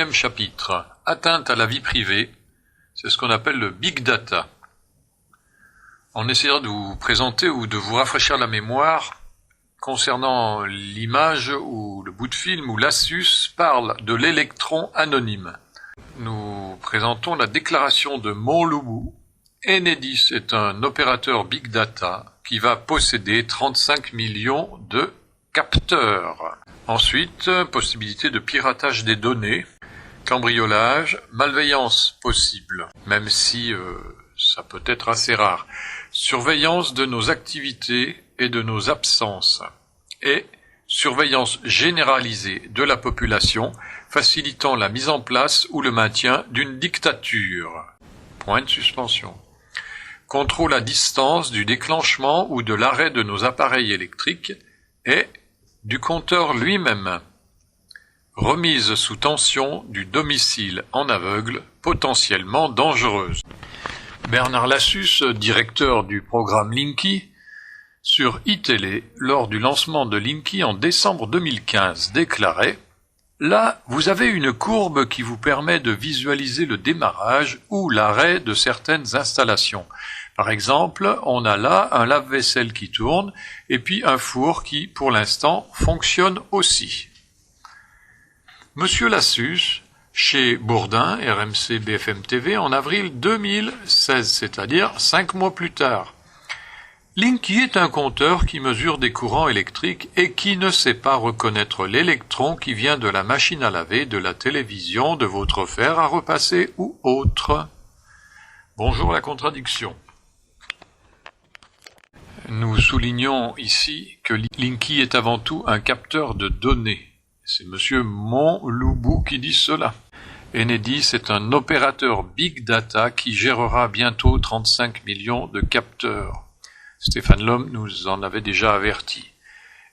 10e chapitre, atteinte à la vie privée, c'est ce qu'on appelle le Big Data. On essaiera de vous présenter ou de vous rafraîchir la mémoire concernant l'image ou le bout de film où l'Asus parle de l'électron anonyme. Nous présentons la déclaration de Montlubu. Enedis est un opérateur Big Data qui va posséder 35 millions de capteurs. Ensuite, possibilité de piratage des données, cambriolage, malveillance possible, même si ça peut être assez rare, surveillance de nos activités et de nos absences, et surveillance généralisée de la population, facilitant la mise en place ou le maintien d'une dictature. Point de suspension. Contrôle à distance du déclenchement ou de l'arrêt de nos appareils électriques et du compteur lui-même. Remise sous tension du domicile en aveugle, potentiellement dangereuse. Bernard Lassus, directeur du programme Linky, sur iTélé, lors du lancement de Linky en décembre 2015, déclarait « Là, vous avez une courbe qui vous permet de visualiser le démarrage ou l'arrêt de certaines installations. Par exemple, on a là un lave-vaisselle qui tourne et puis un four qui, pour l'instant, fonctionne aussi. » Monsieur Lassus, chez Bourdin, RMC BFM TV, en avril 2016, c'est-à-dire 5 mois plus tard. Linky est un compteur qui mesure des courants électriques et qui ne sait pas reconnaître l'électron qui vient de la machine à laver, de la télévision, de votre fer à repasser ou autre. Bonjour la contradiction. Nous soulignons ici que Linky est avant tout un capteur de données. C'est monsieur Montlubu qui dit cela. Enedis est un opérateur Big Data qui gérera bientôt 35 millions de capteurs. Stéphane Lhomme nous en avait déjà averti.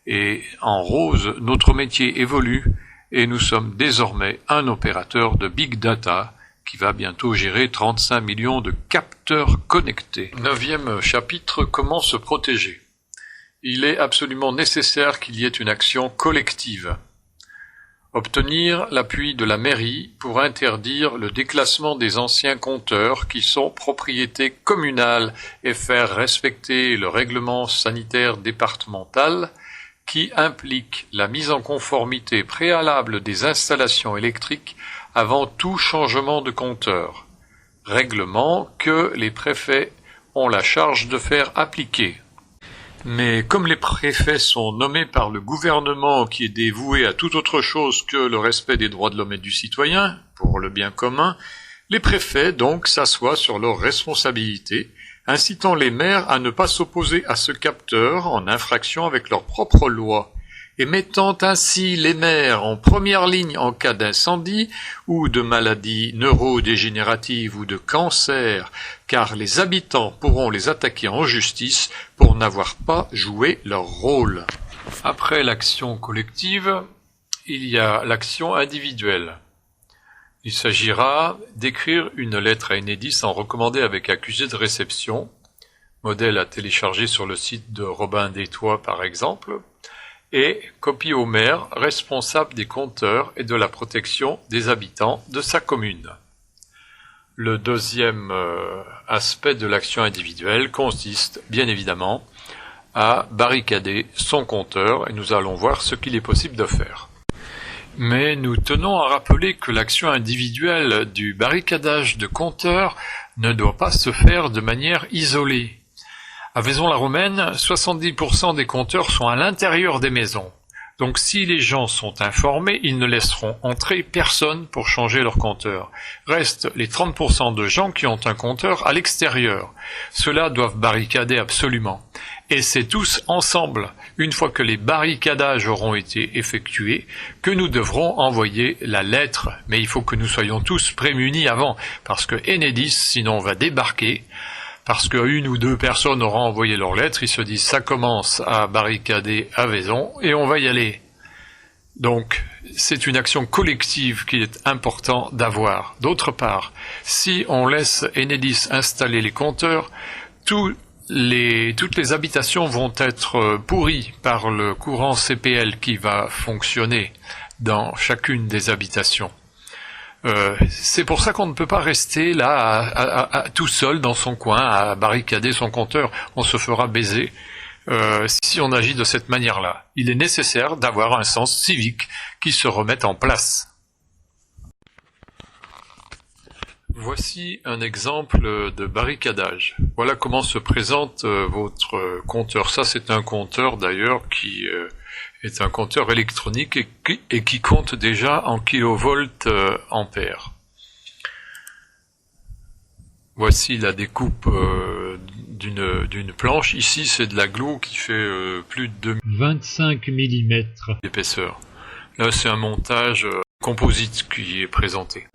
Et en rose, notre métier évolue et nous sommes désormais un opérateur de Big Data qui va bientôt gérer 35 millions de capteurs connectés. 9e chapitre, comment se protéger. Il est absolument nécessaire qu'il y ait une action collective. Obtenir l'appui de la mairie pour interdire le déclassement des anciens compteurs qui sont propriété communale et faire respecter le règlement sanitaire départemental qui implique la mise en conformité préalable des installations électriques avant tout changement de compteur. Règlement que les préfets ont la charge de faire appliquer. Mais comme les préfets sont nommés par le gouvernement qui est dévoué à toute autre chose que le respect des droits de l'homme et du citoyen, pour le bien commun, les préfets donc s'assoient sur leurs responsabilités, incitant les maires à ne pas s'opposer à ce capteur en infraction avec leurs propres lois, et mettant ainsi les maires en première ligne en cas d'incendie ou de maladie neurodégénérative ou de cancer, car les habitants pourront les attaquer en justice pour n'avoir pas joué leur rôle. Après l'action collective, il y a l'action individuelle. Il s'agira d'écrire une lettre à Enedis en recommandé avec accusé de réception, modèle à télécharger sur le site de Robin des Toits par exemple, et copie au maire responsable des compteurs et de la protection des habitants de sa commune. Le deuxième aspect de l'action individuelle consiste, bien évidemment, à barricader son compteur et nous allons voir ce qu'il est possible de faire. Mais nous tenons à rappeler que l'action individuelle du barricadage de compteurs ne doit pas se faire de manière isolée. À Vaison-la-Romaine, 70% des compteurs sont à l'intérieur des maisons. Donc si les gens sont informés, ils ne laisseront entrer personne pour changer leur compteur. Restent les 30% de gens qui ont un compteur à l'extérieur. Ceux-là doivent barricader absolument. Et c'est tous ensemble, une fois que les barricadages auront été effectués, que nous devrons envoyer la lettre. Mais il faut que nous soyons tous prémunis avant, parce que Enedis, sinon, va débarquer. Parce qu'une ou deux personnes auront envoyé leur lettre, ils se disent ça commence à barricader à Vaison et on va y aller. Donc c'est une action collective qu'il est important d'avoir. D'autre part, si on laisse Enedis installer les compteurs, toutes les habitations vont être pourries par le courant CPL qui va fonctionner dans chacune des habitations. C'est pour ça qu'on ne peut pas rester là tout seul dans son coin à barricader son compteur. On se fera baiser si on agit de cette manière-là. Il est nécessaire d'avoir un sens civique qui se remette en place. Voici un exemple de barricadage. Voilà comment se présente votre compteur. Ça, c'est un compteur d'ailleurs qui est un compteur électronique et qui compte déjà en kilovolts ampères. Voici la découpe d'une planche. Ici, c'est de la glue qui fait plus de 25 mm d'épaisseur. Là, c'est un montage composite qui est présenté.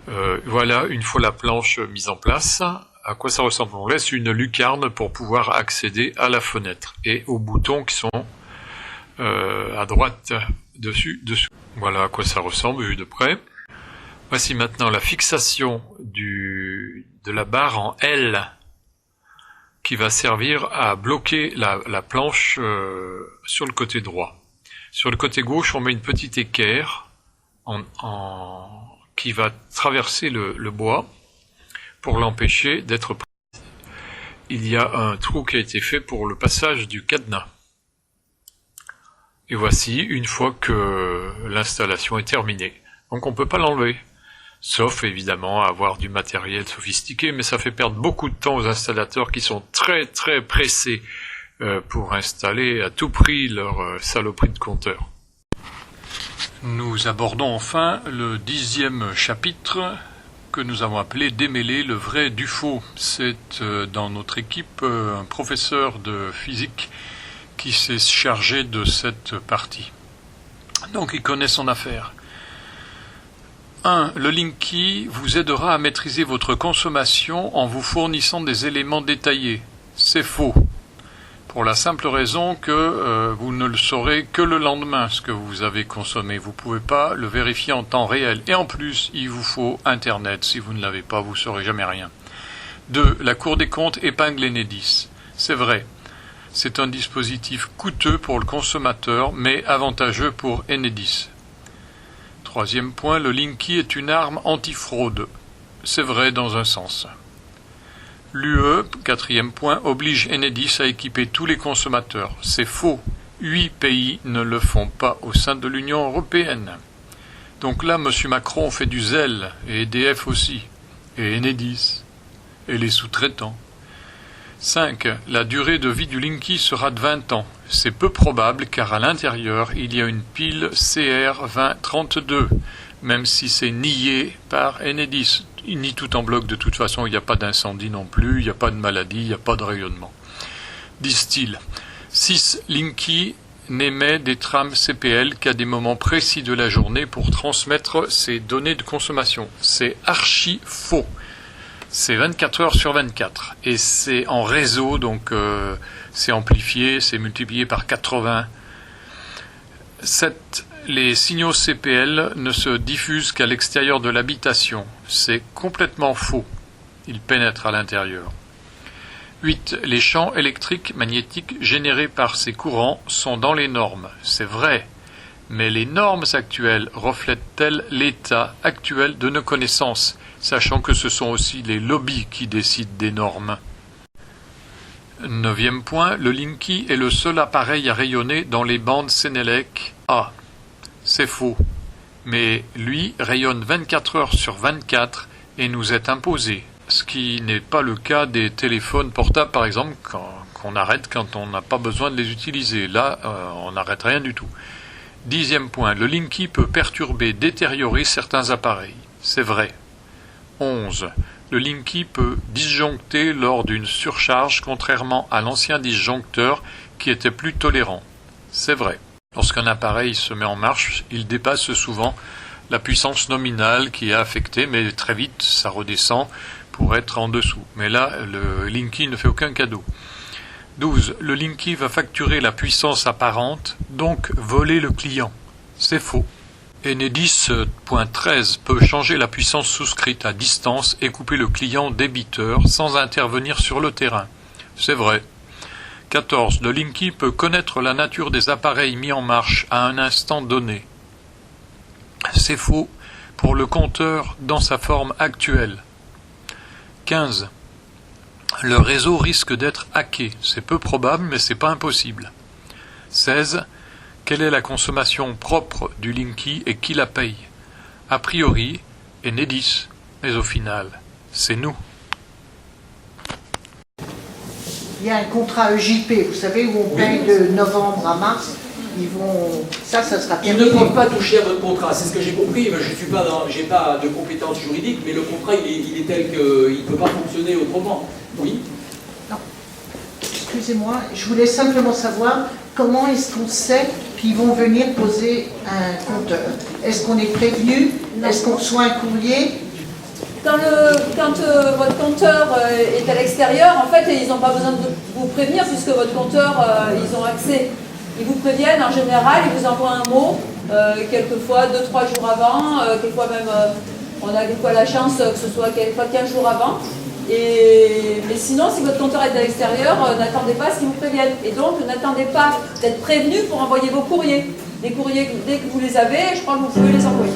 Voilà, une fois la planche mise en place, à quoi ça ressemble? On laisse une lucarne pour pouvoir accéder à la fenêtre et aux boutons qui sont à droite, dessous. Voilà à quoi ça ressemble vu de près. Voici maintenant la fixation de la barre en L qui va servir à bloquer la planche sur le côté droit. Sur le côté gauche, on met une petite équerre qui va traverser le bois pour l'empêcher d'être pris. Il y a un trou qui a été fait pour le passage du cadenas. Et voici, une fois que l'installation est terminée. Donc on ne peut pas l'enlever, sauf évidemment avoir du matériel sophistiqué, mais ça fait perdre beaucoup de temps aux installateurs qui sont très très pressés pour installer à tout prix leur saloperie de compteur. Nous abordons enfin le 10e chapitre que nous avons appelé « Démêler le vrai du faux ». C'est dans notre équipe un professeur de physique qui s'est chargé de cette partie. Donc il connaît son affaire. 1. Le Linky vous aidera à maîtriser votre consommation en vous fournissant des éléments détaillés. C'est faux. Pour la simple raison que vous ne le saurez que le lendemain, ce que vous avez consommé. Vous ne pouvez pas le vérifier en temps réel. Et en plus, il vous faut Internet. Si vous ne l'avez pas, vous ne saurez jamais rien. 2. La Cour des comptes épingle Enedis. C'est vrai. C'est un dispositif coûteux pour le consommateur, mais avantageux pour Enedis. 3e point, le Linky est une arme antifraude. C'est vrai dans un sens. L'UE, 4e point, oblige Enedis à équiper tous les consommateurs. C'est faux. 8 pays ne le font pas au sein de l'Union européenne. Donc là, M. Macron fait du zèle, et EDF aussi, et Enedis, et les sous-traitants. 5. La durée de vie du Linky sera de 20 ans. C'est peu probable car à l'intérieur, il y a une pile CR2032, même si c'est nié par Enedis. Il nie tout en bloc de toute façon, il n'y a pas d'incendie non plus, il n'y a pas de maladie, il n'y a pas de rayonnement. Disent-ils. 6. Linky n'émet des trames CPL qu'à des moments précis de la journée pour transmettre ses données de consommation. C'est archi faux. C'est 24 heures sur 24. Et c'est en réseau, donc c'est amplifié, c'est multiplié par 80. 7. Les signaux CPL ne se diffusent qu'à l'extérieur de l'habitation. C'est complètement faux. Ils pénètrent à l'intérieur. 8. Les champs électriques magnétiques générés par ces courants sont dans les normes. C'est vrai. Mais les normes actuelles reflètent-elles l'état actuel de nos connaissances, sachant que ce sont aussi les lobbies qui décident des normes? 9e point. Le Linky est le seul appareil à rayonner dans les bandes Sénélec A. C'est faux. Mais lui rayonne 24 heures sur 24 et nous est imposé. Ce qui n'est pas le cas des téléphones portables, par exemple, qu'on arrête quand on n'a pas besoin de les utiliser. Là, on n'arrête rien du tout. 10e point. Le Linky peut perturber, détériorer certains appareils. C'est vrai. 11. Le Linky peut disjoncter lors d'une surcharge, contrairement à l'ancien disjoncteur qui était plus tolérant. C'est vrai. Lorsqu'un appareil se met en marche, il dépasse souvent la puissance nominale qui est affectée, mais très vite ça redescend pour être en dessous. Mais là, le Linky ne fait aucun cadeau. 12. Le Linky va facturer la puissance apparente, donc voler le client. C'est faux. Enedis.13 peut changer la puissance souscrite à distance et couper le client débiteur sans intervenir sur le terrain. C'est vrai. 14. Le Linky peut connaître la nature des appareils mis en marche à un instant donné. C'est faux. pour le compteur dans sa forme actuelle. 15. Le réseau risque d'être hacké. C'est peu probable, mais c'est pas impossible. 16. Quelle est la consommation propre du Linky et qui la paye? A priori, Enedis, mais au final, c'est nous. Il y a un contrat EJP, vous savez, où on paye de novembre à mars. Ils vont... Ça sera Ils terminé. ne peuvent pas toucher à votre contrat, c'est ce que j'ai compris. Je n'ai pas de compétences juridiques, mais le contrat, il est tel qu'il ne peut pas fonctionner autrement. Oui. Non. Excusez-moi, je voulais simplement savoir comment est-ce qu'on sait qu'ils vont venir poser un compteur. Est-ce qu'on est prévenu? Est-ce qu'on reçoit un courrier? Quand votre compteur est à l'extérieur, en fait, ils n'ont pas besoin de vous prévenir puisque votre compteur, ils ont accès. Ils vous préviennent, en général, ils vous envoient un mot, quelquefois 2-3 jours avant, quelquefois même, on a quelquefois la chance que ce soit quelquefois 15 jours avant. Mais sinon, si votre compteur est à l'extérieur, n'attendez pas à ce qu'ils vous préviennent. Et donc, n'attendez pas d'être prévenu pour envoyer vos courriers. Les courriers, dès que vous les avez, je crois que vous pouvez les envoyer.